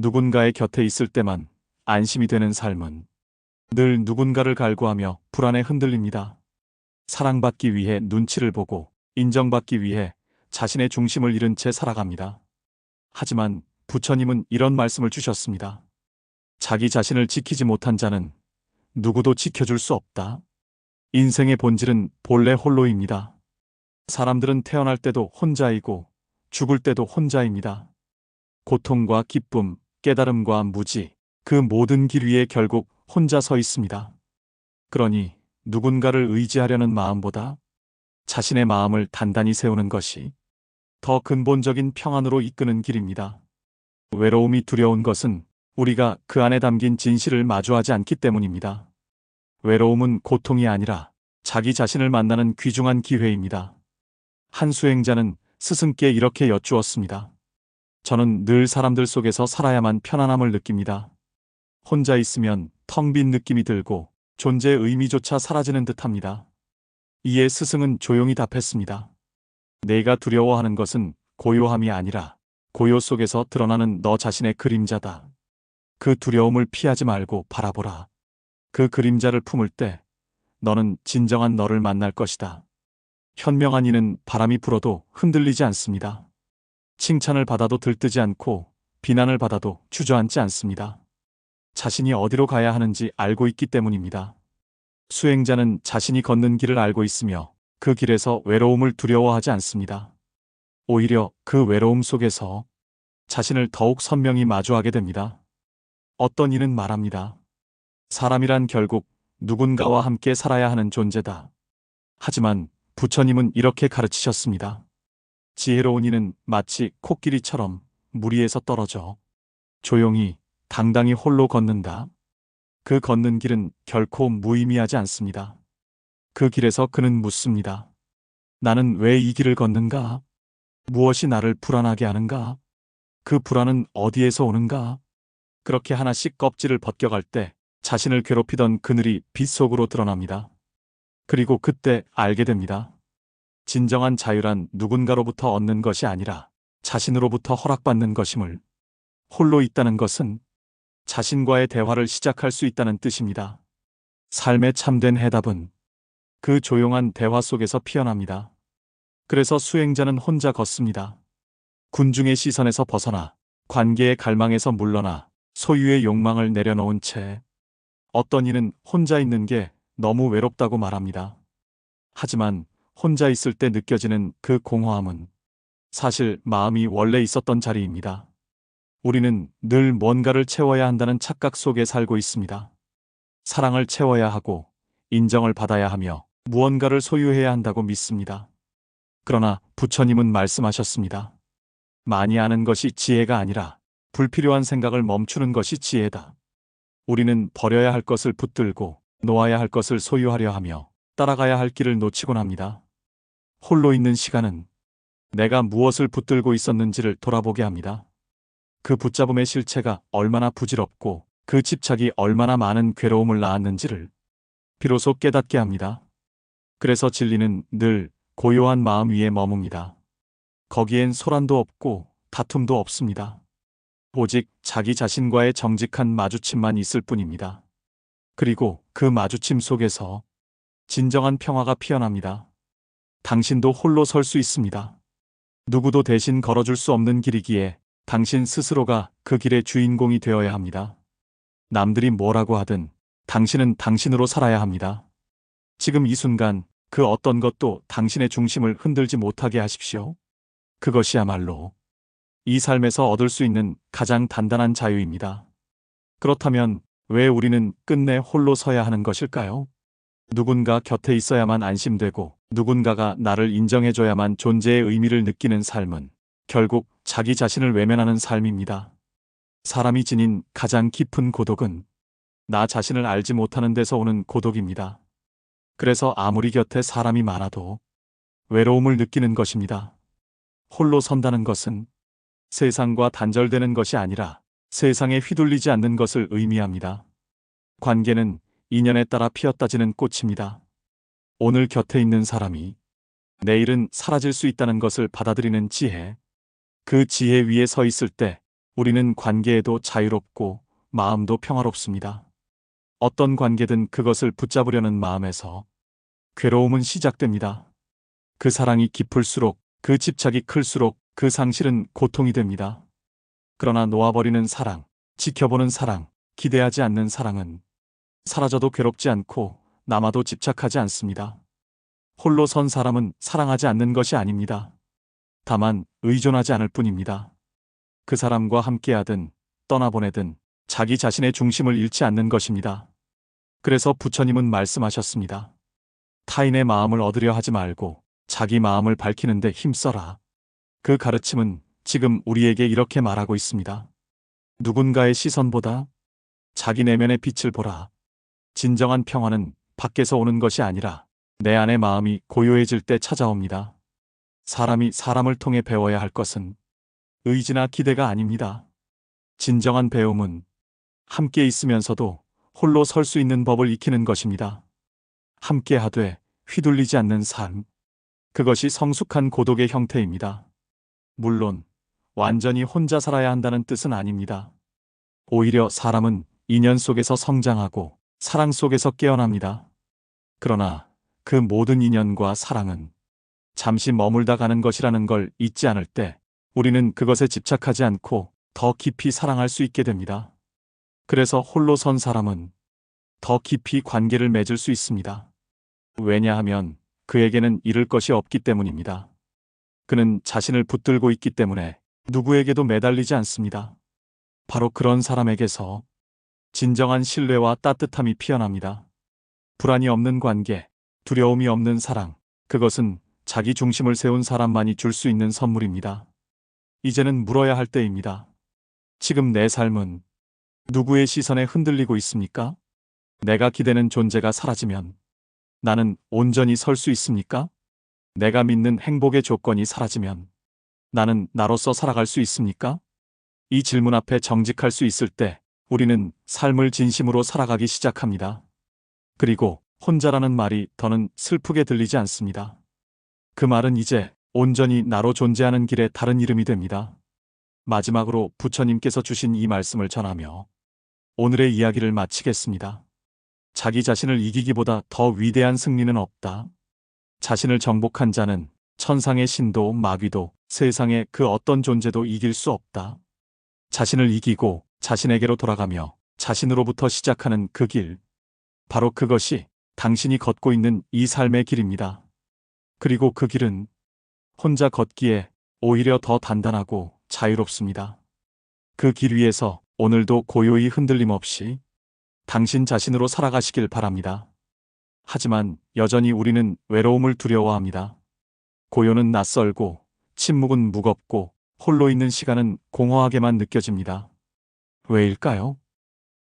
누군가의 곁에 있을 때만 안심이 되는 삶은 늘 누군가를 갈구하며 불안에 흔들립니다. 사랑받기 위해 눈치를 보고 인정받기 위해 자신의 중심을 잃은 채 살아갑니다. 하지만 부처님은 이런 말씀을 주셨습니다. 자기 자신을 지키지 못한 자는 누구도 지켜줄 수 없다. 인생의 본질은 본래 홀로입니다. 사람들은 태어날 때도 혼자이고 죽을 때도 혼자입니다. 고통과 기쁨, 깨달음과 무지, 그 모든 길 위에 결국 혼자 서 있습니다. 그러니 누군가를 의지하려는 마음보다 자신의 마음을 단단히 세우는 것이 더 근본적인 평안으로 이끄는 길입니다. 외로움이 두려운 것은 우리가 그 안에 담긴 진실을 마주하지 않기 때문입니다. 외로움은 고통이 아니라 자기 자신을 만나는 귀중한 기회입니다. 한 수행자는 스승께 이렇게 여쭈었습니다. 저는 늘 사람들 속에서 살아야만 편안함을 느낍니다. 혼자 있으면 텅 빈 느낌이 들고 존재의 의미조차 사라지는 듯합니다. 이에 스승은 조용히 답했습니다. 내가 두려워하는 것은 고요함이 아니라 고요 속에서 드러나는 너 자신의 그림자다. 그 두려움을 피하지 말고 바라보라. 그 그림자를 품을 때 너는 진정한 너를 만날 것이다. 현명한 이는 바람이 불어도 흔들리지 않습니다. 칭찬을 받아도 들뜨지 않고 비난을 받아도 주저앉지 않습니다. 자신이 어디로 가야 하는지 알고 있기 때문입니다. 수행자는 자신이 걷는 길을 알고 있으며 그 길에서 외로움을 두려워하지 않습니다. 오히려 그 외로움 속에서 자신을 더욱 선명히 마주하게 됩니다. 어떤 이는 말합니다. 사람이란 결국 누군가와 함께 살아야 하는 존재다. 하지만 부처님은 이렇게 가르치셨습니다. 지혜로운 이는 마치 코끼리처럼 무리에서 떨어져 조용히 당당히 홀로 걷는다. 그 걷는 길은 결코 무의미하지 않습니다. 그 길에서 그는 묻습니다. 나는 왜 이 길을 걷는가? 무엇이 나를 불안하게 하는가? 그 불안은 어디에서 오는가? 그렇게 하나씩 껍질을 벗겨갈 때 자신을 괴롭히던 그늘이 빛 속으로 드러납니다. 그리고 그때 알게 됩니다. 진정한 자유란 누군가로부터 얻는 것이 아니라 자신으로부터 허락받는 것임을. 홀로 있다는 것은 자신과의 대화를 시작할 수 있다는 뜻입니다. 삶의 참된 해답은 그 조용한 대화 속에서 피어납니다. 그래서 수행자는 혼자 걷습니다. 군중의 시선에서 벗어나 관계의 갈망에서 물러나 소유의 욕망을 내려놓은 채 어떤 이는 혼자 있는 게 너무 외롭다고 말합니다. 하지만 혼자 있을 때 느껴지는 그 공허함은 사실 마음이 원래 있었던 자리입니다. 우리는 늘 뭔가를 채워야 한다는 착각 속에 살고 있습니다. 사랑을 채워야 하고 인정을 받아야 하며 무언가를 소유해야 한다고 믿습니다. 그러나 부처님은 말씀하셨습니다. 많이 아는 것이 지혜가 아니라 불필요한 생각을 멈추는 것이 지혜다. 우리는 버려야 할 것을 붙들고 놓아야 할 것을 소유하려 하며 따라가야 할 길을 놓치곤 합니다. 홀로 있는 시간은 내가 무엇을 붙들고 있었는지를 돌아보게 합니다. 그 붙잡음의 실체가 얼마나 부질없고 그 집착이 얼마나 많은 괴로움을 낳았는지를 비로소 깨닫게 합니다. 그래서 진리는 늘 고요한 마음 위에 머뭅니다. 거기엔 소란도 없고 다툼도 없습니다. 오직 자기 자신과의 정직한 마주침만 있을 뿐입니다. 그리고 그 마주침 속에서 진정한 평화가 피어납니다. 당신도 홀로 설 수 있습니다. 누구도 대신 걸어줄 수 없는 길이기에 당신 스스로가 그 길의 주인공이 되어야 합니다. 남들이 뭐라고 하든 당신은 당신으로 살아야 합니다. 지금 이 순간 그 어떤 것도 당신의 중심을 흔들지 못하게 하십시오. 그것이야말로 이 삶에서 얻을 수 있는 가장 단단한 자유입니다. 그렇다면 왜 우리는 끝내 홀로 서야 하는 것일까요? 누군가 곁에 있어야만 안심되고 누군가가 나를 인정해줘야만 존재의 의미를 느끼는 삶은 결국 자기 자신을 외면하는 삶입니다. 사람이 지닌 가장 깊은 고독은 나 자신을 알지 못하는 데서 오는 고독입니다. 그래서 아무리 곁에 사람이 많아도 외로움을 느끼는 것입니다. 홀로 선다는 것은 세상과 단절되는 것이 아니라 세상에 휘둘리지 않는 것을 의미합니다. 관계는 인연에 따라 피었다 지는 꽃입니다. 오늘 곁에 있는 사람이 내일은 사라질 수 있다는 것을 받아들이는 지혜, 그 지혜 위에 서 있을 때 우리는 관계에도 자유롭고 마음도 평화롭습니다. 어떤 관계든 그것을 붙잡으려는 마음에서 괴로움은 시작됩니다. 그 사랑이 깊을수록, 그 집착이 클수록 그 상실은 고통이 됩니다. 그러나 놓아버리는 사랑, 지켜보는 사랑, 기대하지 않는 사랑은 사라져도 괴롭지 않고 남아도 집착하지 않습니다. 홀로 선 사람은 사랑하지 않는 것이 아닙니다. 다만 의존하지 않을 뿐입니다. 그 사람과 함께하든 떠나보내든 자기 자신의 중심을 잃지 않는 것입니다. 그래서 부처님은 말씀하셨습니다. 타인의 마음을 얻으려 하지 말고 자기 마음을 밝히는 데 힘써라. 그 가르침은 지금 우리에게 이렇게 말하고 있습니다. 누군가의 시선보다 자기 내면의 빛을 보라. 진정한 평화는 밖에서 오는 것이 아니라 내 안의 마음이 고요해질 때 찾아옵니다. 사람이 사람을 통해 배워야 할 것은 의지나 기대가 아닙니다. 진정한 배움은 함께 있으면서도 홀로 설 수 있는 법을 익히는 것입니다. 함께 하되 휘둘리지 않는 삶. 그것이 성숙한 고독의 형태입니다. 물론 완전히 혼자 살아야 한다는 뜻은 아닙니다. 오히려 사람은 인연 속에서 성장하고 사랑 속에서 깨어납니다. 그러나 그 모든 인연과 사랑은 잠시 머물다 가는 것이라는 걸 잊지 않을 때 우리는 그것에 집착하지 않고 더 깊이 사랑할 수 있게 됩니다. 그래서 홀로 선 사람은 더 깊이 관계를 맺을 수 있습니다. 왜냐하면 그에게는 잃을 것이 없기 때문입니다. 그는 자신을 붙들고 있기 때문에 누구에게도 매달리지 않습니다. 바로 그런 사람에게서 진정한 신뢰와 따뜻함이 피어납니다. 불안이 없는 관계, 두려움이 없는 사랑, 그것은 자기 중심을 세운 사람만이 줄 수 있는 선물입니다. 이제는 물어야 할 때입니다. 지금 내 삶은 누구의 시선에 흔들리고 있습니까? 내가 기대는 존재가 사라지면 나는 온전히 설 수 있습니까? 내가 믿는 행복의 조건이 사라지면 나는 나로서 살아갈 수 있습니까? 이 질문 앞에 정직할 수 있을 때 우리는 삶을 진심으로 살아가기 시작합니다. 그리고 혼자라는 말이 더는 슬프게 들리지 않습니다. 그 말은 이제 온전히 나로 존재하는 길의 다른 이름이 됩니다. 마지막으로 부처님께서 주신 이 말씀을 전하며 오늘의 이야기를 마치겠습니다. 자기 자신을 이기기보다 더 위대한 승리는 없다. 자신을 정복한 자는 천상의 신도 마귀도 세상의 그 어떤 존재도 이길 수 없다. 자신을 이기고 자신에게로 돌아가며 자신으로부터 시작하는 그 길. 바로 그것이 당신이 걷고 있는 이 삶의 길입니다. 그리고 그 길은 혼자 걷기에 오히려 더 단단하고 자유롭습니다. 그 길 위에서 오늘도 고요히 흔들림 없이 당신 자신으로 살아가시길 바랍니다. 하지만 여전히 우리는 외로움을 두려워합니다. 고요는 낯설고 침묵은 무겁고 홀로 있는 시간은 공허하게만 느껴집니다. 왜일까요?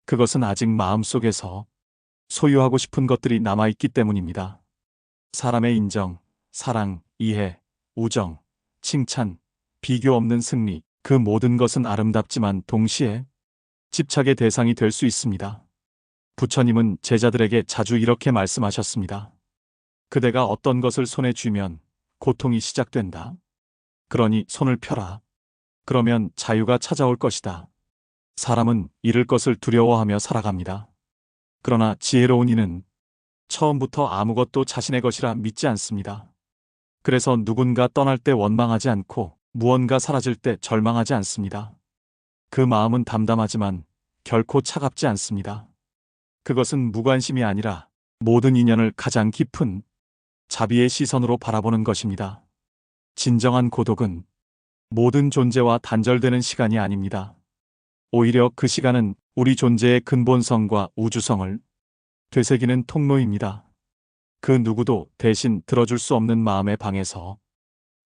그것은 아직 마음속에서 소유하고 싶은 것들이 남아있기 때문입니다. 사람의 인정, 사랑, 이해, 우정, 칭찬, 비교 없는 승리, 그 모든 것은 아름답지만 동시에 집착의 대상이 될 수 있습니다. 부처님은 제자들에게 자주 이렇게 말씀하셨습니다. 그대가 어떤 것을 손에 쥐면 고통이 시작된다. 그러니 손을 펴라. 그러면 자유가 찾아올 것이다. 사람은 잃을 것을 두려워하며 살아갑니다. 그러나 지혜로운 이는 처음부터 아무것도 자신의 것이라 믿지 않습니다. 그래서 누군가 떠날 때 원망하지 않고 무언가 사라질 때 절망하지 않습니다. 그 마음은 담담하지만 결코 차갑지 않습니다. 그것은 무관심이 아니라 모든 인연을 가장 깊은 자비의 시선으로 바라보는 것입니다. 진정한 고독은 모든 존재와 단절되는 시간이 아닙니다. 오히려 그 시간은 우리 존재의 근본성과 우주성을 되새기는 통로입니다. 그 누구도 대신 들어줄 수 없는 마음의 방에서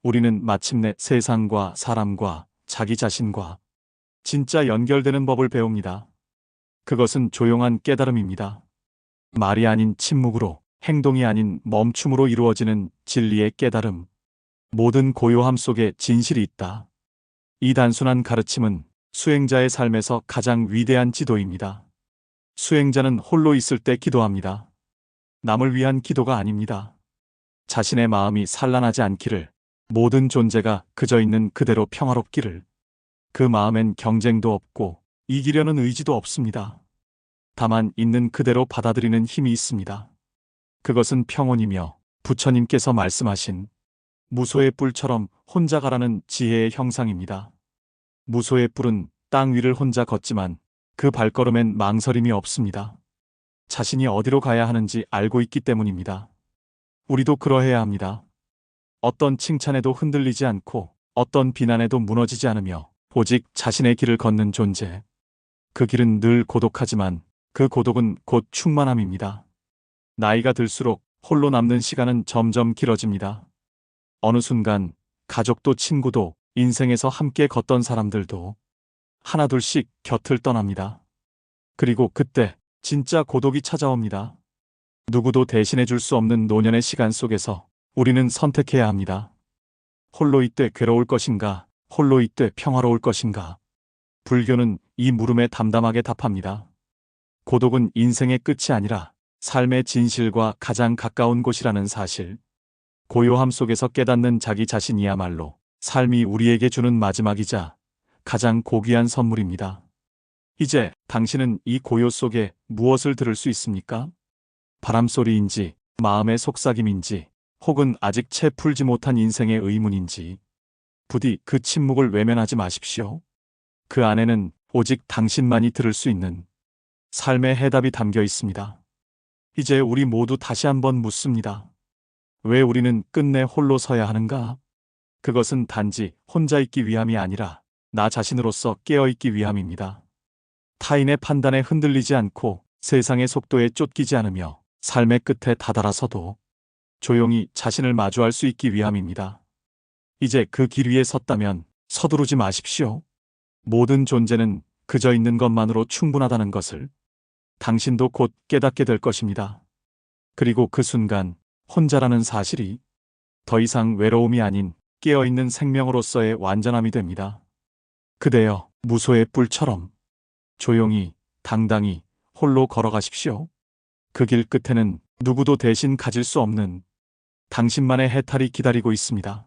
우리는 마침내 세상과 사람과 자기 자신과 진짜 연결되는 법을 배웁니다. 그것은 조용한 깨달음입니다. 말이 아닌 침묵으로, 행동이 아닌 멈춤으로 이루어지는 진리의 깨달음. 모든 고요함 속에 진실이 있다. 이 단순한 가르침은 수행자의 삶에서 가장 위대한 지도입니다. 수행자는 홀로 있을 때 기도합니다. 남을 위한 기도가 아닙니다. 자신의 마음이 산란하지 않기를, 모든 존재가 그저 있는 그대로 평화롭기를. 그 마음엔 경쟁도 없고 이기려는 의지도 없습니다. 다만 있는 그대로 받아들이는 힘이 있습니다. 그것은 평온이며 부처님께서 말씀하신 무소의 뿔처럼 혼자 가라는 지혜의 형상입니다. 무소의 뿔은 땅 위를 혼자 걷지만 그 발걸음엔 망설임이 없습니다. 자신이 어디로 가야 하는지 알고 있기 때문입니다. 우리도 그러해야 합니다. 어떤 칭찬에도 흔들리지 않고 어떤 비난에도 무너지지 않으며 오직 자신의 길을 걷는 존재. 그 길은 늘 고독하지만 그 고독은 곧 충만함입니다. 나이가 들수록 홀로 남는 시간은 점점 길어집니다. 어느 순간 가족도 친구도 인생에서 함께 걷던 사람들도 하나둘씩 곁을 떠납니다. 그리고 그때 진짜 고독이 찾아옵니다. 누구도 대신해 줄 수 없는 노년의 시간 속에서 우리는 선택해야 합니다. 홀로 있되 괴로울 것인가, 홀로 있되 평화로울 것인가. 불교는 이 물음에 담담하게 답합니다. 고독은 인생의 끝이 아니라 삶의 진실과 가장 가까운 곳이라는 사실. 고요함 속에서 깨닫는 자기 자신이야말로 삶이 우리에게 주는 마지막이자 가장 고귀한 선물입니다. 이제 당신은 이 고요 속에 무엇을 들을 수 있습니까? 바람소리인지, 마음의 속삭임인지, 혹은 아직 채 풀지 못한 인생의 의문인지. 부디 그 침묵을 외면하지 마십시오. 그 안에는 오직 당신만이 들을 수 있는 삶의 해답이 담겨 있습니다. 이제 우리 모두 다시 한번 묻습니다. 왜 우리는 끝내 홀로 서야 하는가? 그것은 단지 혼자 있기 위함이 아니라 나 자신으로서 깨어있기 위함입니다. 타인의 판단에 흔들리지 않고 세상의 속도에 쫓기지 않으며 삶의 끝에 다다라서도 조용히 자신을 마주할 수 있기 위함입니다. 이제 그 길 위에 섰다면 서두르지 마십시오. 모든 존재는 그저 있는 것만으로 충분하다는 것을 당신도 곧 깨닫게 될 것입니다. 그리고 그 순간 혼자라는 사실이 더 이상 외로움이 아닌 깨어있는 생명으로서의 완전함이 됩니다. 그대여 무소의 뿔처럼 조용히 당당히 홀로 걸어가십시오. 그 길 끝에는 누구도 대신 가질 수 없는 당신만의 해탈이 기다리고 있습니다.